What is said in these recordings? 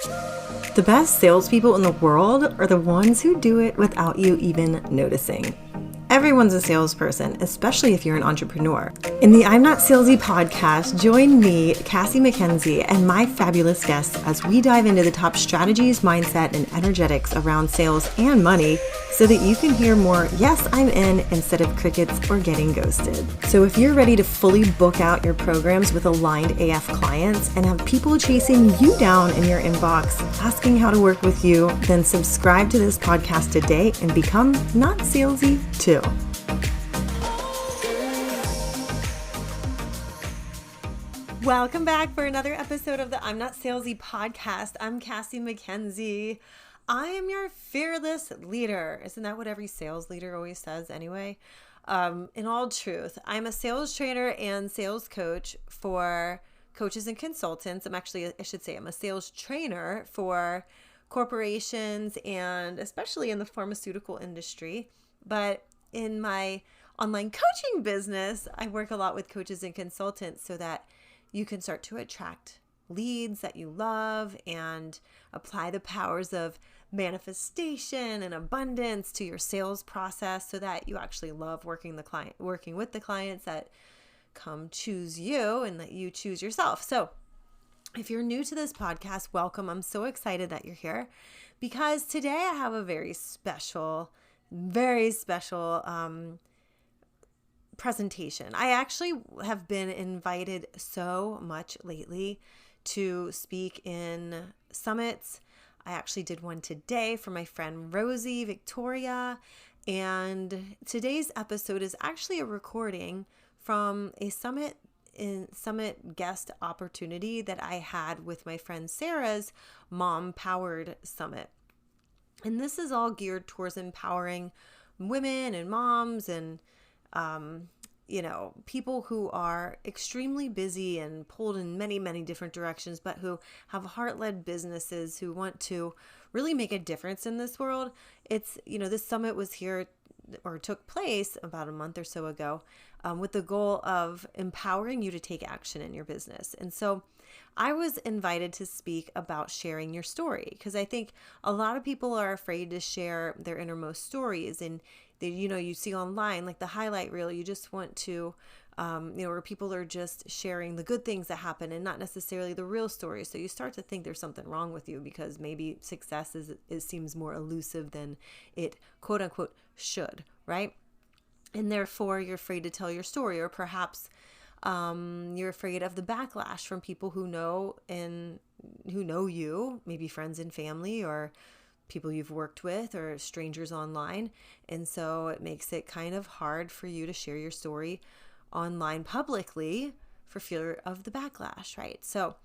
The best salespeople in the world are the ones who do it without you even noticing. Everyone's a salesperson, especially if you're an entrepreneur. In the I'm Not Salesy podcast, join me, Cassie McKenzie, and my fabulous guests as we dive into the top strategies, mindset, and energetics around sales and money so that you can hear more, yes, I'm in, instead of crickets or getting ghosted. So if you're ready to fully book out your programs with aligned AF clients and have people chasing you down in your inbox, asking how to work with you, then subscribe to this podcast today and become not salesy too. Welcome back for another episode of the I'm Not Salesy podcast. I'm Cassie McKenzie. I am your fearless leader. Isn't that what every sales leader always says anyway? In all truth, I'm a sales trainer and sales coach for coaches and consultants. I'm a sales trainer for corporations and especially in the pharmaceutical industry. But in my online coaching business, I work a lot with coaches and consultants so that you can start to attract leads that you love and apply the powers of manifestation and abundance to your sales process so that you actually love working with the clients that come choose you and that you choose yourself. So if you're new to this podcast, welcome. I'm so excited that you're here because today I have a very special presentation. I actually have been invited so much lately to speak in summits. I actually did one today for my friend Rosie Victoria, and today's episode is actually a recording from a summit guest opportunity that I had with my friend Sarah's Mompowered Summit. And this is all geared towards empowering women and moms and people who are extremely busy and pulled in many, many different directions, but who have heart-led businesses who want to really make a difference in this world. This summit was here or took place about a month or so ago with the goal of empowering you to take action in your business. And so I was invited to speak about sharing your story because I think a lot of people are afraid to share their innermost stories, and you see online like the highlight reel, you just want to, where people are just sharing the good things that happen and not necessarily the real story. So you start to think there's something wrong with you because maybe success seems more elusive than it quote unquote should, right? And therefore you're afraid to tell your story, or perhaps you're afraid of the backlash from people who know you, maybe friends and family or people you've worked with or strangers online. And so it makes it kind of hard for you to share your story online publicly for fear of the backlash, right? So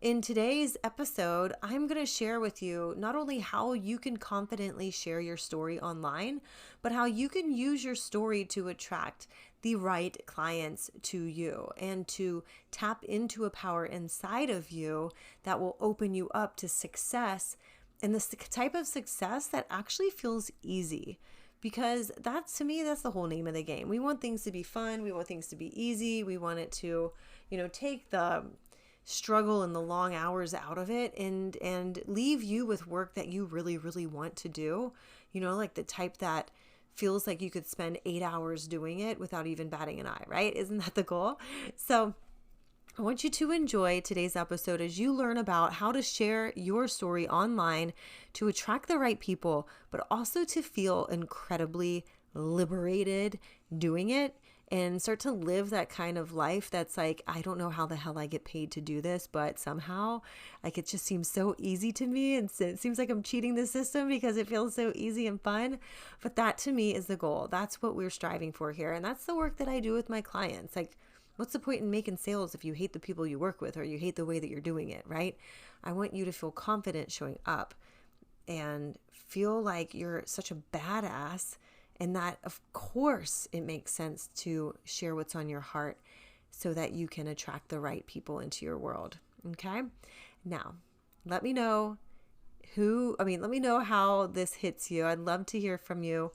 in today's episode, I'm going to share with you not only how you can confidently share your story online, but how you can use your story to attract the right clients to you and to tap into a power inside of you that will open you up to success, and this type of success that actually feels easy. Because to me, that's the whole name of the game. We want things to be fun. We want things to be easy. We want it to, take the struggle and the long hours out of it and leave you with work that you really, really want to do. Like the type that feels like you could spend 8 hours doing it without even batting an eye, right? Isn't that the goal? So I want you to enjoy today's episode as you learn about how to share your story online to attract the right people, but also to feel incredibly liberated doing it and start to live that kind of life that's like, I don't know how the hell I get paid to do this, but somehow it just seems so easy to me. And it seems like I'm cheating the system because it feels so easy and fun. But that to me is the goal. That's what we're striving for here. And that's the work that I do with my clients. Like, what's the point in making sales if you hate the people you work with or you hate the way that you're doing it, right? I want you to feel confident showing up and feel like you're such a badass, and that, of course, it makes sense to share what's on your heart so that you can attract the right people into your world, okay? Now, let me know how this hits you. I'd love to hear from you.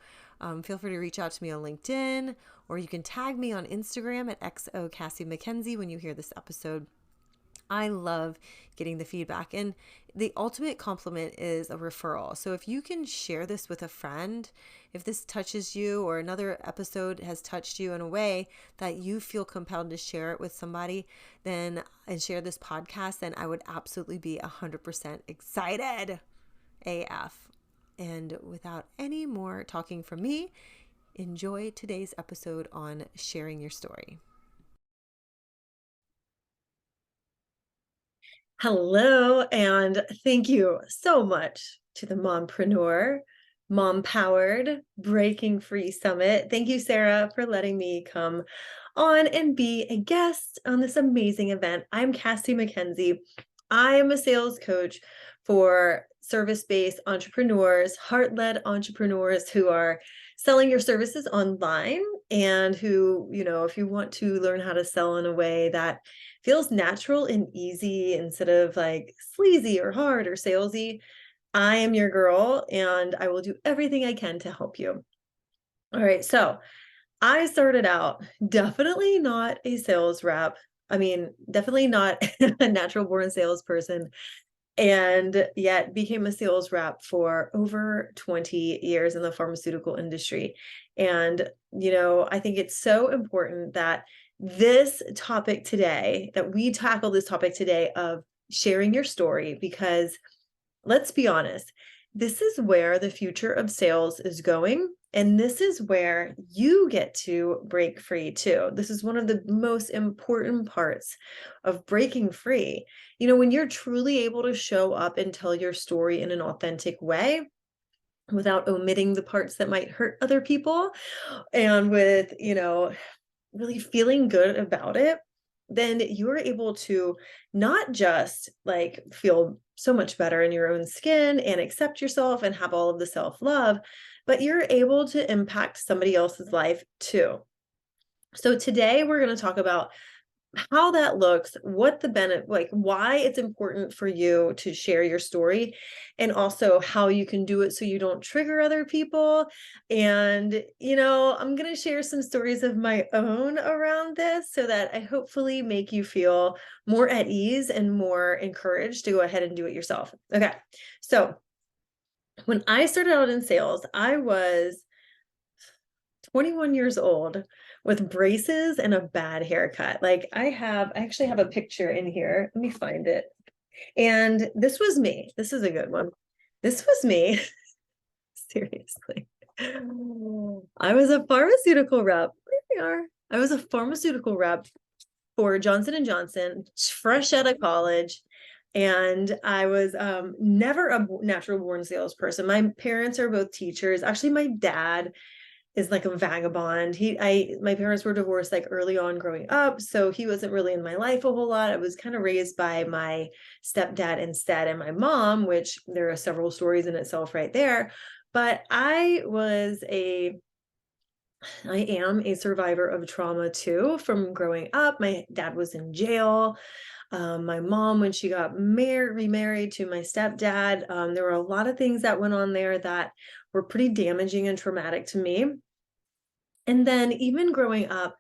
Feel free to reach out to me on LinkedIn, or you can tag me on Instagram at @XOCassieMcKenzie when you hear this episode. I love getting the feedback. And the ultimate compliment is a referral. So if you can share this with a friend, if this touches you or another episode has touched you in a way that you feel compelled to share it with somebody, then and share this podcast, then I would absolutely be 100% excited AF. And without any more talking from me, enjoy today's episode on sharing your story. Hello, and thank you so much to the Mompreneur, Mompowered Breaking Free Summit. Thank you, Sarah, for letting me come on and be a guest on this amazing event. I'm Cassie McKenzie. I am a sales coach for service-based entrepreneurs, heart-led entrepreneurs who are selling your services online and who, if you want to learn how to sell in a way that feels natural and easy instead of like sleazy or hard or salesy, I am your girl and I will do everything I can to help you. All right. So I started out definitely not a sales rep. I mean, definitely not a natural born salesperson, and yet became a sales rep for over 20 years in the pharmaceutical industry. And, I think it's so important that we tackle this topic today of sharing your story, because let's be honest, this is where the future of sales is going. And this is where you get to break free too. This is one of the most important parts of breaking free. When you're truly able to show up and tell your story in an authentic way without omitting the parts that might hurt other people, and with, really feeling good about it, then you're able to not just like feel so much better in your own skin and accept yourself and have all of the self-love, but you're able to impact somebody else's life too. So today we're going to talk about how that looks, what the benefit, like why it's important for you to share your story, and also how you can do it so you don't trigger other people. And, I'm going to share some stories of my own around this so that I hopefully make you feel more at ease and more encouraged to go ahead and do it yourself. Okay. So when I started out in sales, I was 21 years old with braces and a bad haircut. Like I actually have a picture in here. Let me find it. And this was me. This is a good one. This was me. Seriously. I was a pharmaceutical rep. There we are. I was a pharmaceutical rep for Johnson & Johnson, fresh out of college. And I was never a natural born salesperson. My parents are both teachers. Actually, my dad is like a vagabond. My parents were divorced like early on growing up, so he wasn't really in my life a whole lot. I was kind of raised by my stepdad instead, and my mom, which there are several stories in itself right there. But I am a survivor of trauma too from growing up. My dad was in jail. My mom, when she got remarried to my stepdad, there were a lot of things that went on there that were pretty damaging and traumatic to me. And then even growing up,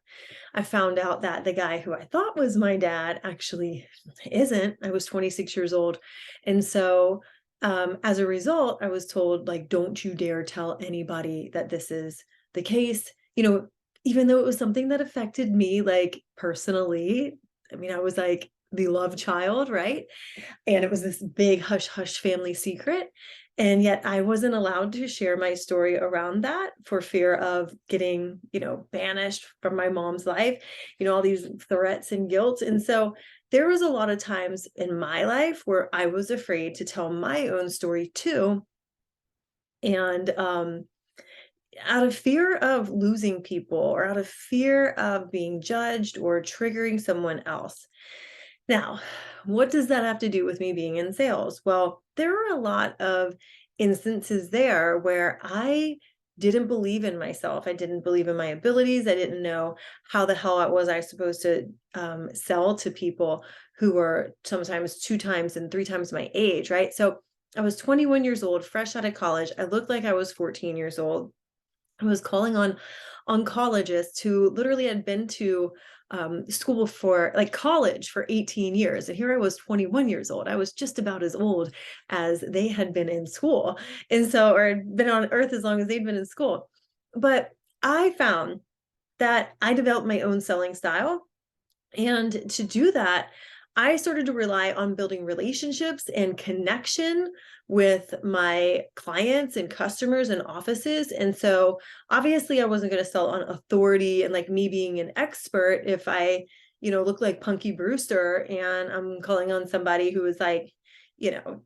I found out that the guy who I thought was my dad actually isn't. I was 26 years old. And so as a result, I was told, like, don't you dare tell anybody that this is the case. Even though it was something that affected me, like personally. I mean, I was like the love child, right? And it was this big hush hush family secret. And yet I wasn't allowed to share my story around that for fear of getting, banished from my mom's life, all these threats and guilt. And so there was a lot of times in my life where I was afraid to tell my own story too. And out of fear of losing people, or out of fear of being judged or triggering someone else. Now, what does that have to do with me being in sales? Well, there were a lot of instances there where I didn't believe in myself. I didn't believe in my abilities. I didn't know how the hell I supposed to sell to people who were sometimes 2 times and 3 times my age, right? So I was 21 years old, fresh out of college. I looked like I was 14 years old. I was calling on oncologists who literally had been to school for like college for 18 years. And here I was 21 years old. I was just about as old as they had been in school. And so, or been on earth as long as they'd been in school. But I found that I developed my own selling style. And to do that, I started to rely on building relationships and connection with my clients and customers and offices. And so obviously I wasn't going to sell on authority and like me being an expert if I, look like Punky Brewster and I'm calling on somebody who is like,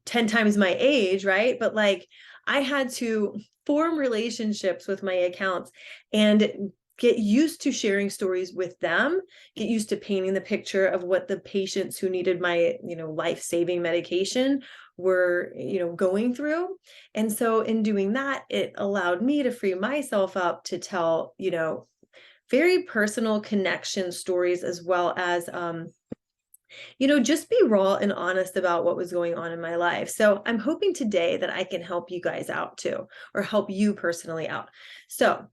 10 times my age, right? But like I had to form relationships with my accounts and get used to sharing stories with them, get used to painting the picture of what the patients who needed my, life-saving medication were, going through. And so in doing that, it allowed me to free myself up to tell, very personal connection stories, as well as, just be raw and honest about what was going on in my life. So I'm hoping today that I can help you guys out too, or help you personally out. So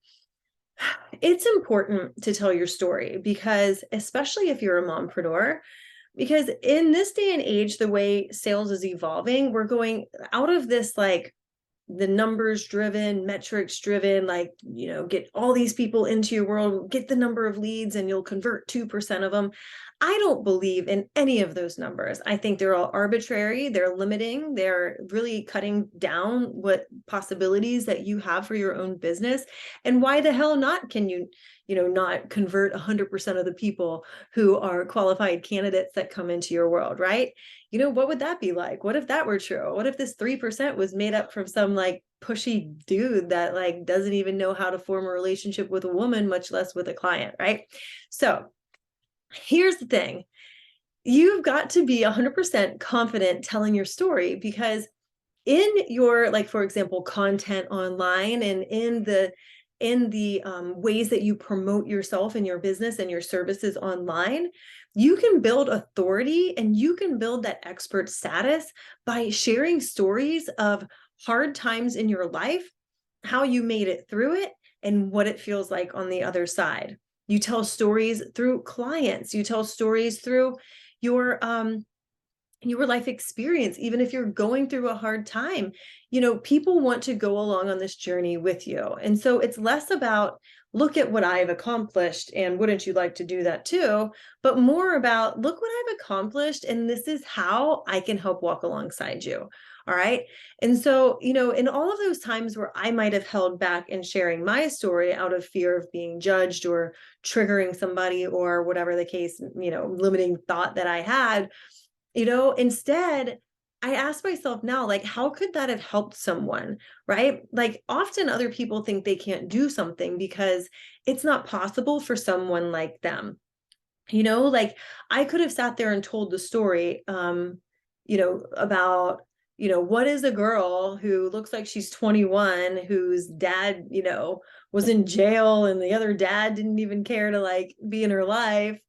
it's important to tell your story, because especially if you're a mompreneur, because in this day and age, the way sales is evolving, we're going out of this like the numbers driven, metrics driven, like, get all these people into your world, get the number of leads and you'll convert 2% of them. I don't believe in any of those numbers. I think they're all arbitrary. They're limiting. They're really cutting down what possibilities that you have for your own business. And why the hell not can you, not convert 100% of the people who are qualified candidates that come into your world, right? What would that be like? What if that were true? What if this 3% was made up from some like pushy dude that like doesn't even know how to form a relationship with a woman, much less with a client, right? So here's the thing. You've got to be 100% confident telling your story, because in your, like, for example, content online and in the ways that you promote yourself and your business and your services online, you can build authority and you can build that expert status by sharing stories of hard times in your life, how you made it through it, and what it feels like on the other side. You tell stories through clients, you tell stories through your life experience. Even if you're going through a hard time, people want to go along on this journey with you. And so it's less about, look at what I've accomplished and wouldn't you like to do that too, but more about, look what I've accomplished and this is how I can help walk alongside you. All right. And so, in all of those times where I might have held back in sharing my story out of fear of being judged or triggering somebody or whatever the case, limiting thought that I had, instead, I ask myself now, like, how could that have helped someone, right? Like, often other people think they can't do something because it's not possible for someone like them. Like I could have sat there and told the story, about, what is a girl who looks like she's 21, whose dad, was in jail and the other dad didn't even care to like be in her life.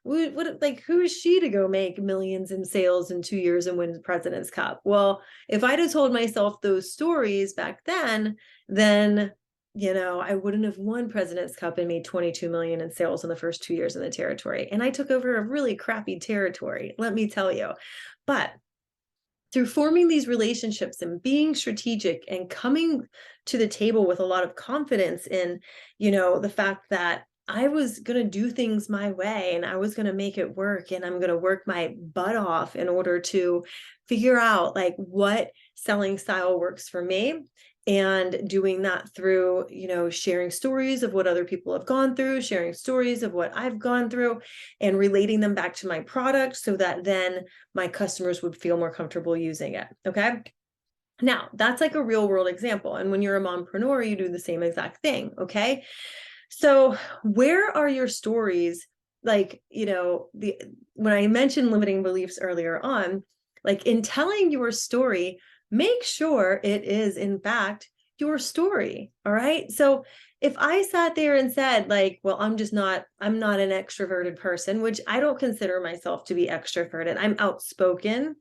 What, like, who is she to go make millions in sales in 2 years and win the President's Cup? Well, if I'd have told myself those stories back then I wouldn't have won President's Cup and made 22 million in sales in the first 2 years in the territory. And I took over a really crappy territory, let me tell you. But through forming these relationships and being strategic and coming to the table with a lot of confidence in, the fact that I was going to do things my way and I was going to make it work, and I'm going to work my butt off in order to figure out like what selling style works for me, and doing that through, sharing stories of what other people have gone through, sharing stories of what I've gone through, and relating them back to my product so that then my customers would feel more comfortable using it. Okay. Now, that's like a real world example. And when you're a mompreneur, you do the same exact thing. Okay. So where are your stories? Like, when I mentioned limiting beliefs earlier on, like in telling your story, make sure it is in fact your story. All right. So if I sat there and said like, well, I'm not an extroverted person, which I don't consider myself to be extroverted. I'm outspoken.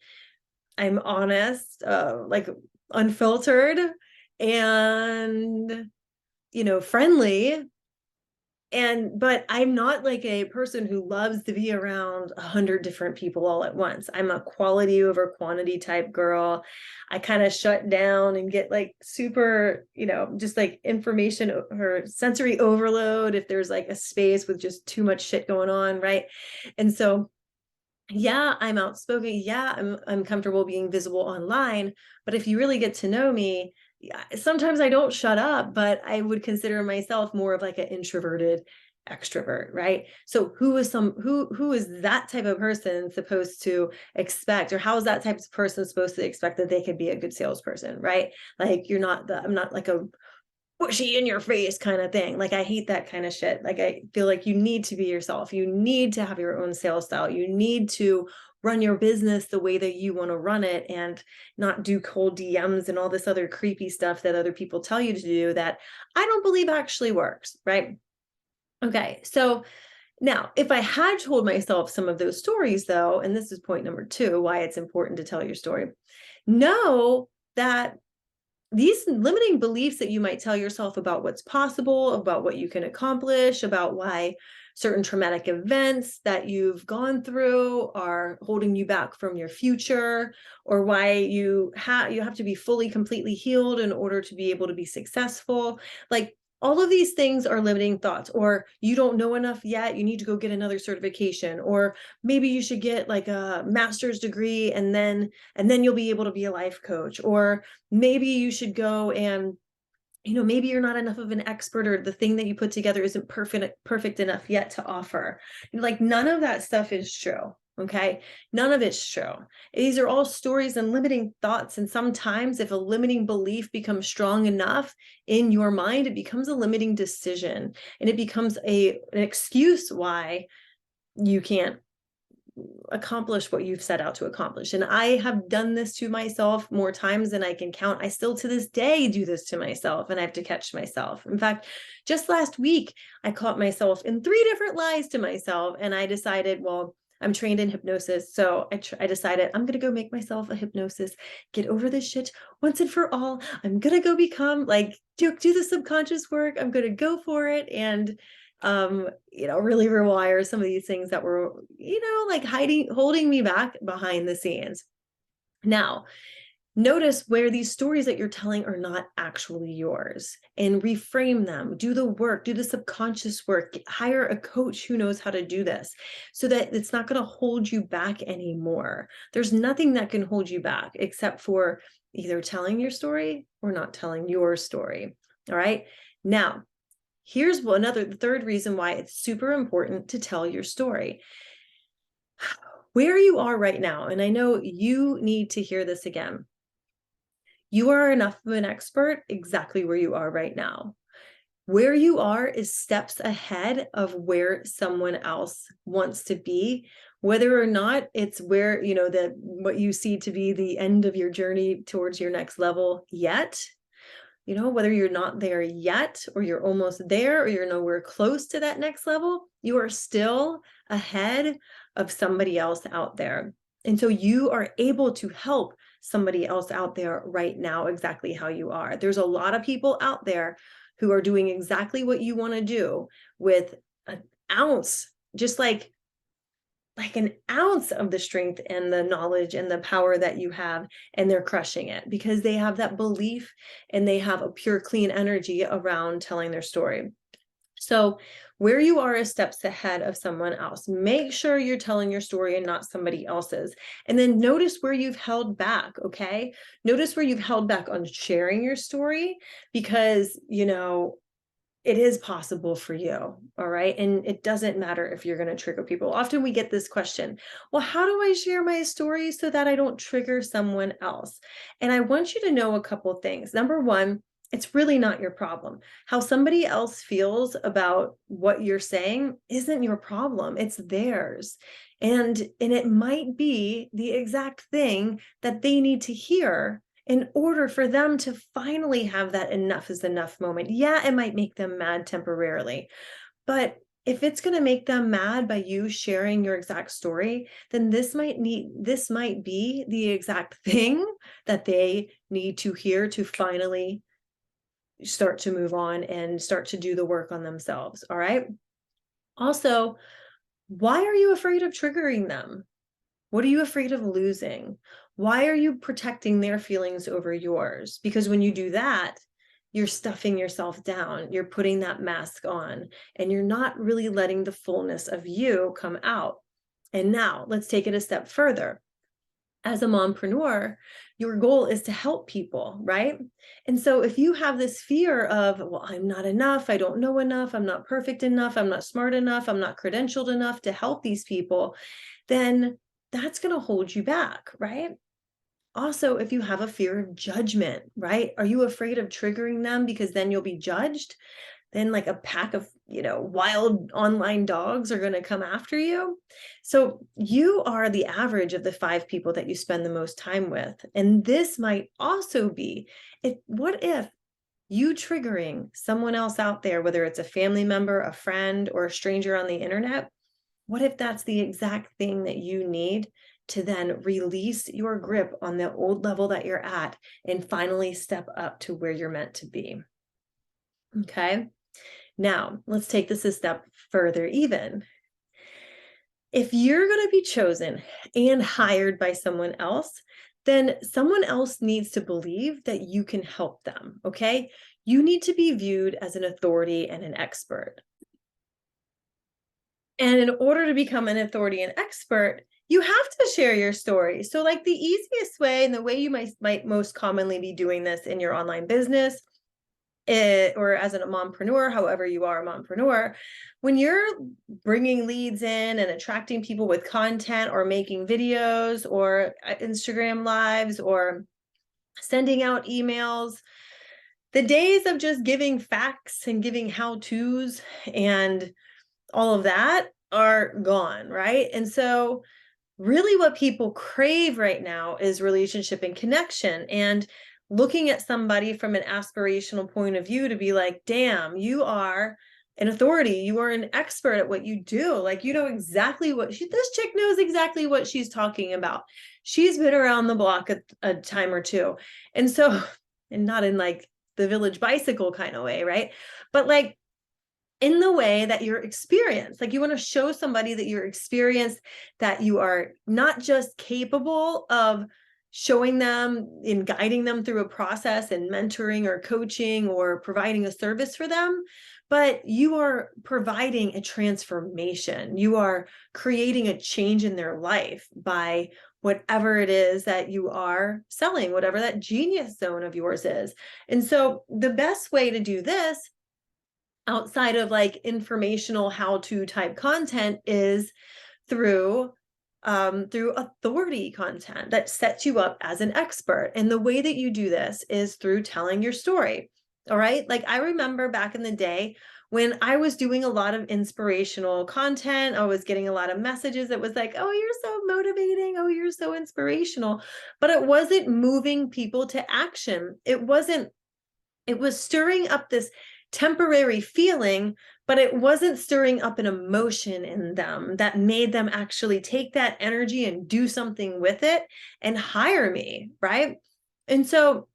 I'm honest, like unfiltered and, friendly. But I'm not like a person who loves to be around 100 different people all at once. I'm a quality over quantity type girl. I kind of shut down and get like super, just like information or sensory overload if there's like a space with just too much shit going on, right? And so yeah, I'm outspoken. Yeah, I'm comfortable being visible online. But if you really get to know me, sometimes I don't shut up, but I would consider myself more of like an introverted extrovert, right? So who is that type of person supposed to expect, or how is that type of person supposed to expect that they could be a good salesperson, right? Like I'm not like a bushy in your face kind of thing. Like I hate that kind of shit. Like I feel like you need to be yourself. You need to have your own sales style. You need to run your business the way that you want to run it and not do cold DMs and all this other creepy stuff that other people tell you to do that I don't believe actually works, right? Okay. So now, if I had told myself some of those stories though, and this is point number 2, why it's important to tell your story, know that these limiting beliefs that you might tell yourself about what's possible, about what you can accomplish, about why certain traumatic events that you've gone through are holding you back from your future, or why you have to be fully, completely healed in order to be able to be successful. Like all of these things are limiting thoughts, or you don't know enough yet, you need to go get another certification, or maybe you should get like a master's degree and then you'll be able to be a life coach, or maybe you should go and maybe you're not enough of an expert, or the thing that you put together isn't perfect enough yet to offer. Like none of that stuff is true. Okay. None of it's true. These are all stories and limiting thoughts. And sometimes if a limiting belief becomes strong enough in your mind, it becomes a limiting decision, and it becomes an excuse why you can't accomplish what you've set out to accomplish. And I have done this to myself more times than I can count. I still to this day do this to myself, and I have to catch myself. In fact, just last week, I caught myself in 3 different lies to myself, and I decided, well, I'm trained in hypnosis. So I decided I'm going to go make myself a hypnosis, get over this shit once and for all. I'm going to go become like, do the subconscious work. I'm going to go for it. And really rewire some of these things that were, like holding me back behind the scenes. Now, notice where these stories that you're telling are not actually yours, and reframe them. Do the work, do the subconscious work, hire a coach who knows how to do this so that it's not going to hold you back anymore. There's nothing that can hold you back except for either telling your story or not telling your story. All right. Now, here's the third reason why it's super important to tell your story. Where you are right now, and I know you need to hear this again, you are enough of an expert exactly where you are right now. Where you are is steps ahead of where someone else wants to be, whether or not it's where, what you see to be the end of your journey towards your next level yet. Whether you're not there yet, or you're almost there, or you're nowhere close to that next level, you are still ahead of somebody else out there. And so you are able to help somebody else out there right now exactly how you are. There's a lot of people out there who are doing exactly what you want to do with an ounce, just like an ounce of the strength and the knowledge and the power that you have, and they're crushing it because they have that belief and they have a pure, clean energy around telling their story. So where you are is steps ahead of someone else. Make sure you're telling your story and not somebody else's. And then notice where you've held back, okay? Notice where you've held back on sharing your story, because, it is possible for you. All right. And it doesn't matter if you're going to trigger people. Often we get this question, well, how do I share my story so that I don't trigger someone else? And I want you to know a couple of things. Number one, it's really not your problem. How somebody else feels about what you're saying isn't your problem. It's theirs. And it might be the exact thing that they need to hear in order for them to finally have that enough is enough moment. Yeah, it might make them mad temporarily, but if it's going to make them mad by you sharing your exact story, then this might be the exact thing that they need to hear to finally start to move on and start to do the work on themselves. All right. Also, why are you afraid of triggering them? What are you afraid of losing? Why are you protecting their feelings over yours? Because when you do that, you're stuffing yourself down, you're putting that mask on, and you're not really letting the fullness of you come out. And now let's take it a step further. As a mompreneur, your goal is to help people, right? And so if you have this fear of, well, I'm not enough, I don't know enough, I'm not perfect enough, I'm not smart enough, I'm not credentialed enough to help these people, then that's going to hold you back, right? Also, if you have a fear of judgment, right? Are you afraid of triggering them because then you'll be judged? Then like a pack of, wild online dogs are going to come after you. So you are the average of the 5 people that you spend the most time with. And this might also be what if you triggering someone else out there, whether it's a family member, a friend, or a stranger on the internet, what if that's the exact thing that you need to then release your grip on the old level that you're at and finally step up to where you're meant to be? Okay. Now, let's take this a step further even. If you're going to be chosen and hired by someone else, then someone else needs to believe that you can help them, okay? You need to be viewed as an authority and an expert. And in order to become an authority and expert, you have to share your story. So like the easiest way and the way you might most commonly be doing this in your online business or as a mompreneur, however you are a mompreneur, when you're bringing leads in and attracting people with content or making videos or Instagram lives or sending out emails, the days of just giving facts and giving how-tos and all of that are gone, right? And so really what people crave right now is relationship and connection, and looking at somebody from an aspirational point of view to be like, damn, you are an authority, you are an expert at what you do, like you know exactly this chick knows exactly what she's talking about, she's been around the block a time or two. And so, and not in like the Village Bicycle kind of way, right? But like in the way that you're experienced, like you want to show somebody that you're experienced, that you are not just capable of showing them and guiding them through a process and mentoring or coaching or providing a service for them, but you are providing a transformation. You are creating a change in their life by whatever it is that you are selling, whatever that genius zone of yours is. And so the best way to do this outside of like informational how-to type content is through authority content that sets you up as an expert. And the way that you do this is through telling your story. All right. Like I remember back in the day when I was doing a lot of inspirational content, I was getting a lot of messages that was like, oh, you're so motivating. Oh, you're so inspirational. But it wasn't moving people to action. It was stirring up this temporary feeling, but it wasn't stirring up an emotion in them that made them actually take that energy and do something with it and hire me, right? And so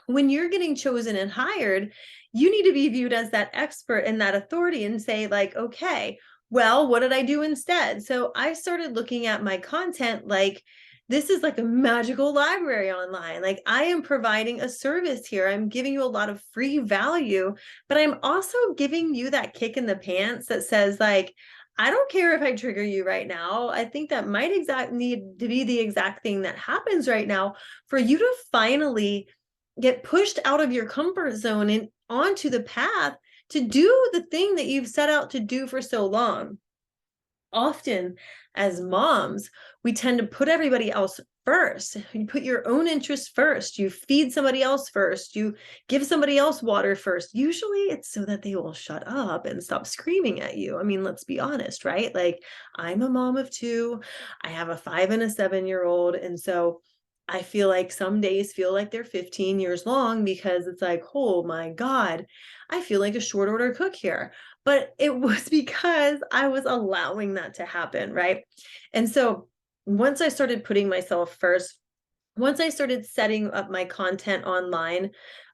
when you're getting chosen and hired, you need to be viewed as that expert and that authority and say like, okay, well, what did I do instead? So I started looking at my content like, this is like a magical library online. Like I am providing a service here. I'm giving you a lot of free value, but I'm also giving you that kick in the pants that says like, I don't care if I trigger you right now. I think that might need to be the exact thing that happens right now for you to finally get pushed out of your comfort zone and onto the path to do the thing that you've set out to do for so long. Often as moms, we tend to put everybody else first. You put your own interests first. You feed somebody else first. You give somebody else water first. Usually it's so that they will shut up and stop screaming at you. I mean, let's be honest, right? Like I'm a mom of 2. I have a 5 and a 7-year-old. And so I feel like some days feel like they're 15 years long because it's like, oh my God, I feel like a short order cook here. But it was because I was allowing that to happen, right? And so once I started putting myself first, once I started setting up my content online,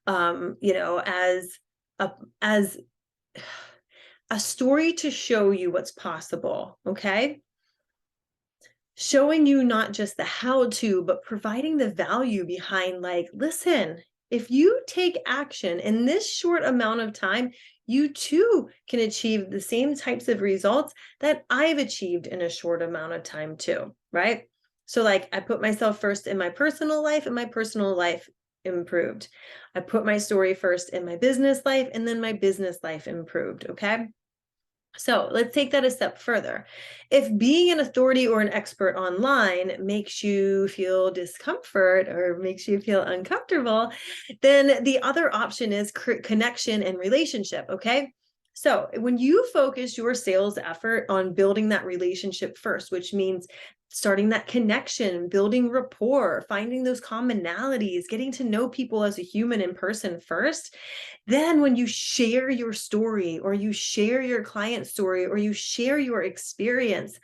as a, as a story to show you what's possible, okay? Showing you not just the how to, but providing the value behind, like, listen, if you take action in this short amount of time, you too can achieve the same types of results that I've achieved in a short amount of time too, right? So, like, I put myself first in my personal life, and my personal life improved. I put my story first in my business life, and then my business life improved, okay? So let's take that a step further. If being an authority or an expert online makes you feel discomfort or makes you feel uncomfortable, then the other option is connection and relationship. Okay. So when you focus your sales effort on building that relationship first, which means starting that connection, building rapport, finding those commonalities, getting to know people as a human in person first, then when you share your story or you share your client story or you share your experience,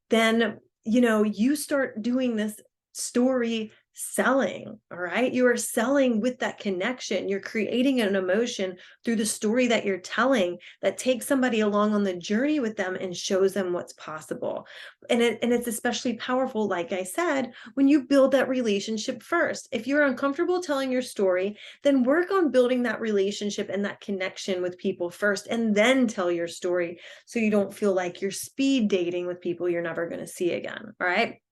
then you start doing this story selling. All right, you are selling with that connection. You're creating an emotion through the story that you're telling that takes somebody along on the journey with them and shows them what's possible. And it's especially powerful, like I said, when you build that relationship first. If you're uncomfortable telling your story, then work on building that relationship and that connection with people first, and then tell your story, so you don't feel like you're speed dating with people you're never going to see again. All right.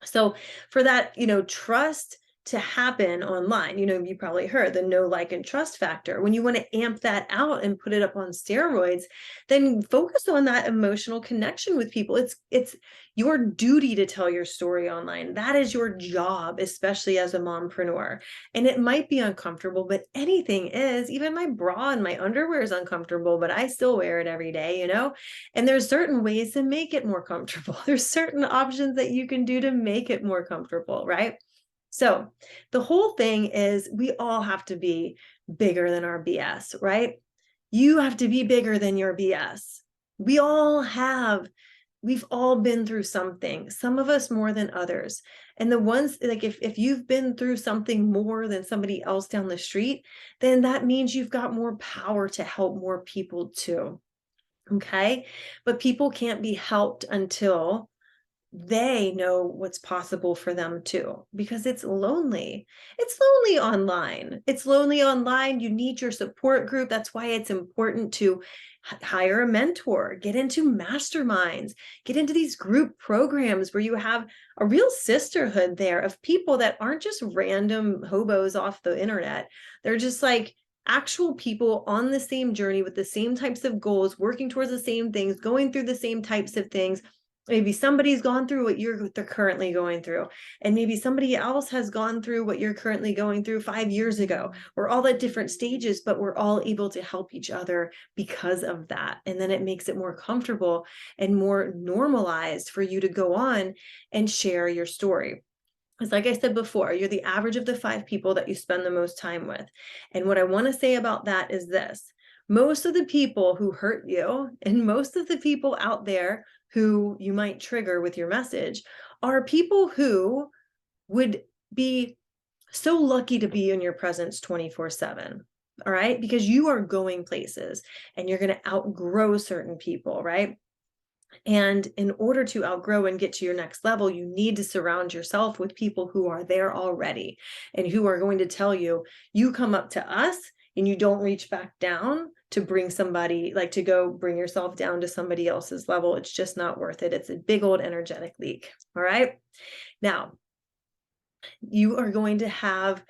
So for that, trust to happen online, you probably heard the know, like, and trust factor. When you want to amp that out and put it up on steroids, then focus on that emotional connection with people. It's your duty to tell your story online. That is your job, especially as a mompreneur. And it might be uncomfortable, but anything is. Even my bra and my underwear is uncomfortable, but I still wear it every day. And there's certain ways to make it more comfortable. There's certain options that you can do to make it more comfortable, right? So the whole thing is, we all have to be bigger than our BS, right? You have to be bigger than your BS. We all have. We've all been through something, some of us more than others. And the ones, like, if you've been through something more than somebody else down the street, then that means you've got more power to help more people too. Okay. But people can't be helped until they know what's possible for them too, because it's lonely. It's lonely online. It's lonely online. You need your support group. That's why it's important to hire a mentor, get into masterminds, get into these group programs where you have a real sisterhood there of people that aren't just random hobos off the internet. They're just like actual people on the same journey with the same types of goals, working towards the same things, going through the same types of things. Maybe somebody's gone through what they're currently going through, and maybe somebody else has gone through what you're currently going through 5 years ago. We're all at different stages, but we're all able to help each other because of that. And then it makes it more comfortable and more normalized for you to go on and share your story. Because, like I said before, you're the average of the 5 people that you spend the most time with. And what I want to say about that is this: most of the people who hurt you, and most of the people out there who you might trigger with your message, are people who would be so lucky to be in your presence 24/7. All right. Because you are going places and you're going to outgrow certain people. Right. And in order to outgrow and get to your next level, you need to surround yourself with people who are there already and who are going to tell you, you come up to us and you don't reach back down to bring somebody, like, to go bring yourself down to somebody else's level. It's just not worth it. It's a big old energetic leak. All right. Now, you are going to have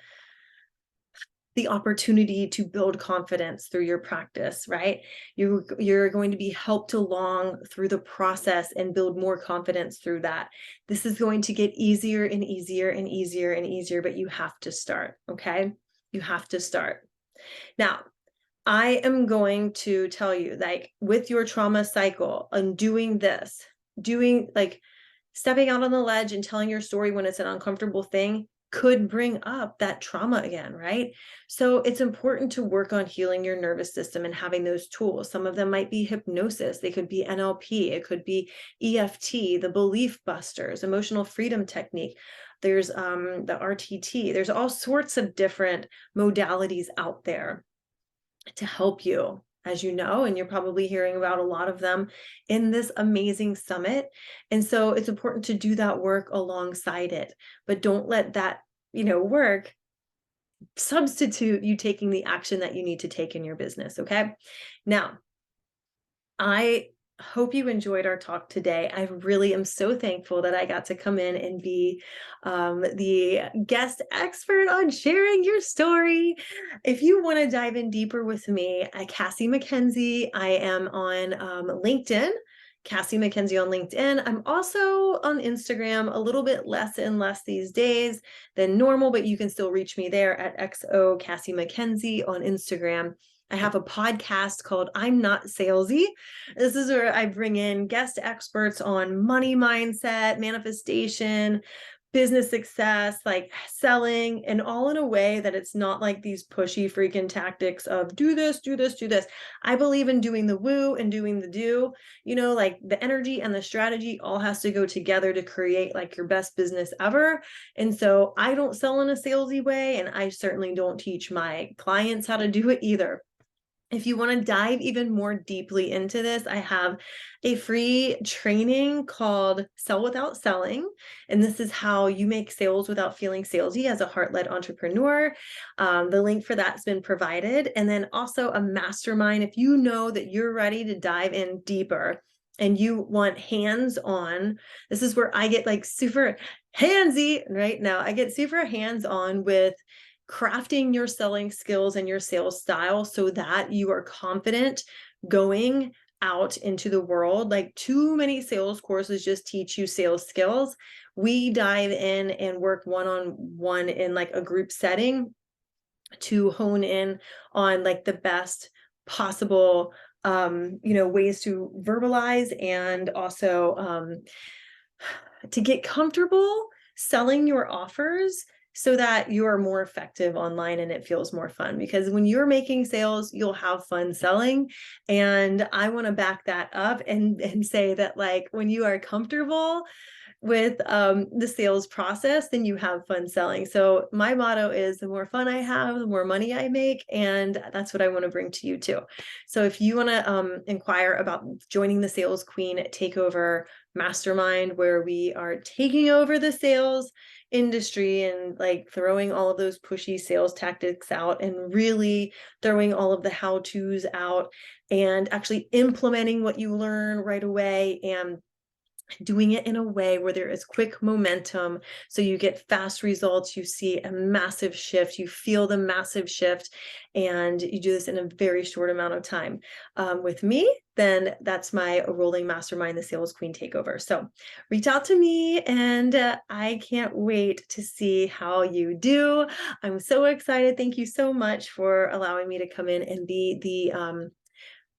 the opportunity to build confidence through your practice, right? You're going to be helped along through the process and build more confidence through that. This is going to get easier and easier and easier and easier, but you have to start, okay? You have to start. Now, I am going to tell you, like, with your trauma cycle and doing this, like stepping out on the ledge and telling your story when it's an uncomfortable thing could bring up that trauma again, right? So it's important to work on healing your nervous system and having those tools. Some of them might be hypnosis, they could be NLP, it could be EFT, the belief busters, emotional freedom technique. There's the RTT. There's all sorts of different modalities out there to help you. as you know, and you're probably hearing about a lot of them in this amazing summit. And so it's important to do that work alongside it, but don't let that, work substitute you taking the action that you need to take in your business. Okay. Now, I hope you enjoyed our talk today. I really am so thankful that I got to come in and be the guest expert on sharing your story. If you want to dive in deeper with me, Cassie McKenzie. I am on LinkedIn. Cassie McKenzie on LinkedIn. I'm also on Instagram, a little bit less and less these days than normal, but you can still reach me there at XO Cassie McKenzie on Instagram. I have a podcast called I'm Not Salesy. This is where I bring in guest experts on money mindset, manifestation, business success, like selling, and all in a way that it's not like these pushy freaking tactics of do this, do this, do this. I believe in doing the woo and doing the do, like the energy and the strategy all has to go together to create like your best business ever. And so I don't sell in a salesy way, and I certainly don't teach my clients how to do it either. If you want to dive even more deeply into this, I have a free training called Sell Without Selling. And this is how you make sales without feeling salesy as a heart-led entrepreneur. The link for that's been provided. And then also a mastermind if you know that you're ready to dive in deeper and you want hands-on. This is where I get like super handsy right now. I get super hands-on with crafting your selling skills and your sales style so that you are confident going out into the world. Like too many sales courses just teach you sales skills. We dive in and work one-on-one in like a group setting to hone in on like the best possible ways to verbalize and also to get comfortable selling your offers so that you are more effective online and it feels more fun. Because when you're making sales, you'll have fun selling. And I want to back that up and say that like when you are comfortable with the sales process, then you have fun selling. So my motto is the more fun I have, the more money I make. And that's what I want to bring to you too. So if you want to inquire about joining the Sales Queen Takeover Mastermind, where we are taking over the sales industry and like throwing all of those pushy sales tactics out and really throwing all of the how-tos out and actually implementing what you learn right away and doing it in a way where there is quick momentum so you get fast results, you see a massive shift, you feel the massive shift, and you do this in a very short amount of time with me, then that's my rolling mastermind, the Sales Queen Takeover. So reach out to me and I can't wait to see how you do. I'm so excited. Thank you so much for allowing me to come in and be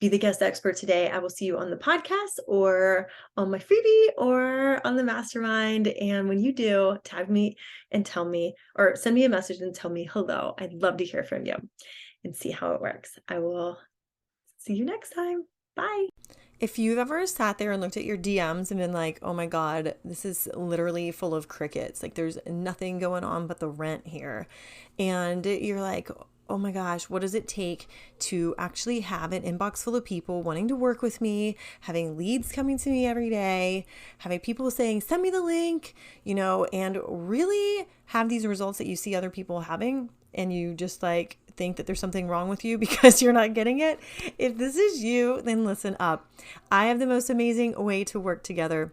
the guest expert today. I will see you on the podcast or on my freebie or on the mastermind. And when you do, tag me and tell me, or send me a message and tell me hello. I'd love to hear from you and see how it works. I will see you next time. Bye. If you've ever sat there and looked at your DMs and been like, oh my God, this is literally full of crickets. Like there's nothing going on but the rent here. And you're like, oh my gosh, what does it take to actually have an inbox full of people wanting to work with me, having leads coming to me every day, having people saying, send me the link, and really have these results that you see other people having, and you just like think that there's something wrong with you because you're not getting it? If this is you, then listen up. I have the most amazing way to work together.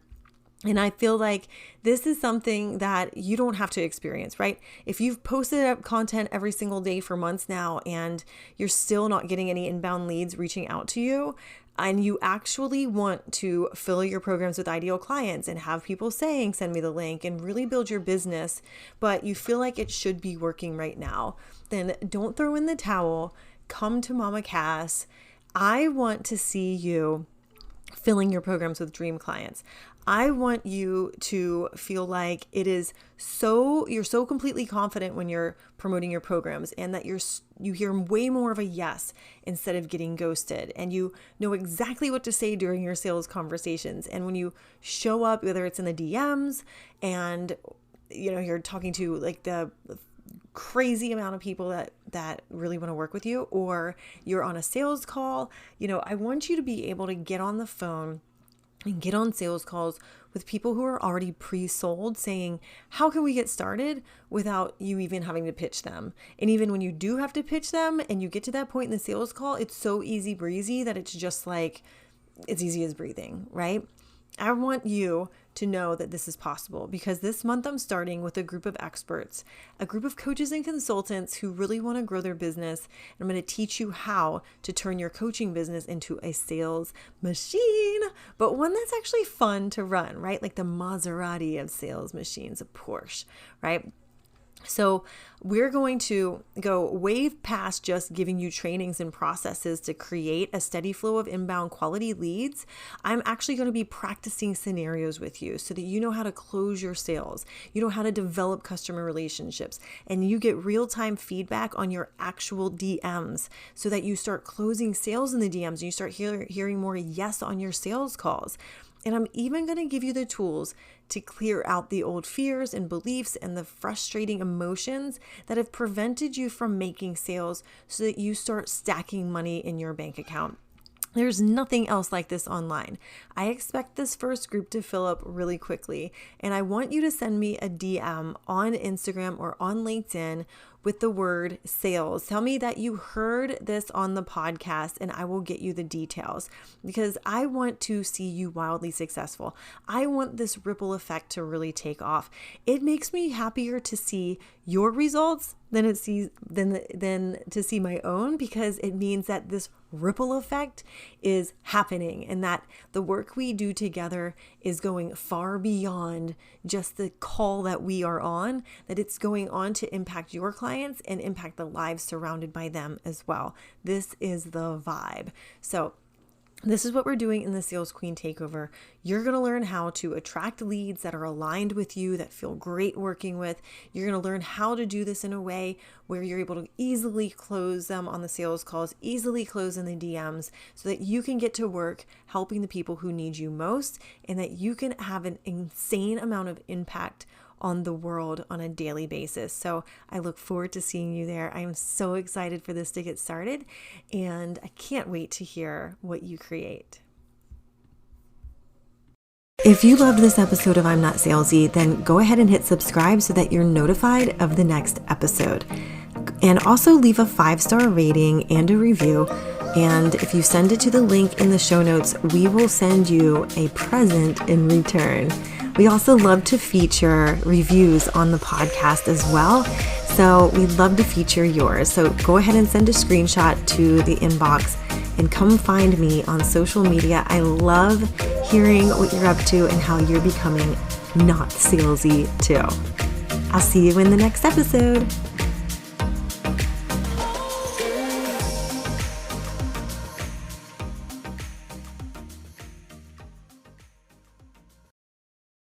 And I feel like this is something that you don't have to experience, right? If you've posted up content every single day for months now and you're still not getting any inbound leads reaching out to you, and you actually want to fill your programs with ideal clients and have people saying, send me the link, and really build your business, but you feel like it should be working right now, then don't throw in the towel. Come to Mama Cass. I want to see you filling your programs with dream clients. I want you to feel like you're so completely confident when you're promoting your programs, and that you hear way more of a yes instead of getting ghosted, and you know exactly what to say during your sales conversations. And when you show up, whether it's in the DMs and you're talking to like the crazy amount of people that really want to work with you, or you're on a sales call, I want you to be able to get on the phone and get on sales calls with people who are already pre-sold, saying, how can we get started without you even having to pitch them? And even when you do have to pitch them and you get to that point in the sales call, it's so easy breezy that it's just like, it's easy as breathing, right? I want you to know that this is possible, because this month I'm starting with a group of experts, a group of coaches and consultants who really want to grow their business. And I'm going to teach you how to turn your coaching business into a sales machine, but one that's actually fun to run, right? Like the Maserati of sales machines, a Porsche, right? So we're going to go way past just giving you trainings and processes to create a steady flow of inbound quality leads. I'm actually going to be practicing scenarios with you so that you know how to close your sales, you know how to develop customer relationships, and you get real-time feedback on your actual DMs so that you start closing sales in the DMs and you start hearing more yes on your sales calls. And I'm even going to give you the tools to clear out the old fears and beliefs and the frustrating emotions that have prevented you from making sales so that you start stacking money in your bank account. There's nothing else like this online. I expect this first group to fill up really quickly, and I want you to send me a DM on Instagram or on LinkedIn with the word sales. Tell me that you heard this on the podcast, and I will get you the details, because I want to see you wildly successful. I want this ripple effect to really take off. It makes me happier to see your results than to see my own, because it means that this ripple effect is happening and that the work we do together is going far beyond just the call that we are on, that it's going on to impact your clients and impact the lives surrounded by them as well. This is the vibe. So this is what we're doing in the Sales Queen Takeover. You're going to learn how to attract leads that are aligned with you, that feel great working with. You're going to learn how to do this in a way where you're able to easily close them on the sales calls, easily close in the DMs, so that you can get to work helping the people who need you most, and that you can have an insane amount of impact on the world on a daily basis. So I look forward to seeing you there. I am so excited for this to get started, and I can't wait to hear what you create. If you loved this episode of I'm Not Salesy, then go ahead and hit subscribe so that you're notified of the next episode. And also leave a 5-star rating and a review. And if you send it to the link in the show notes, we will send you a present in return. We also love to feature reviews on the podcast as well. So we'd love to feature yours. So go ahead and send a screenshot to the inbox and come find me on social media. I love hearing what you're up to and how you're becoming not salesy too. I'll see you in the next episode.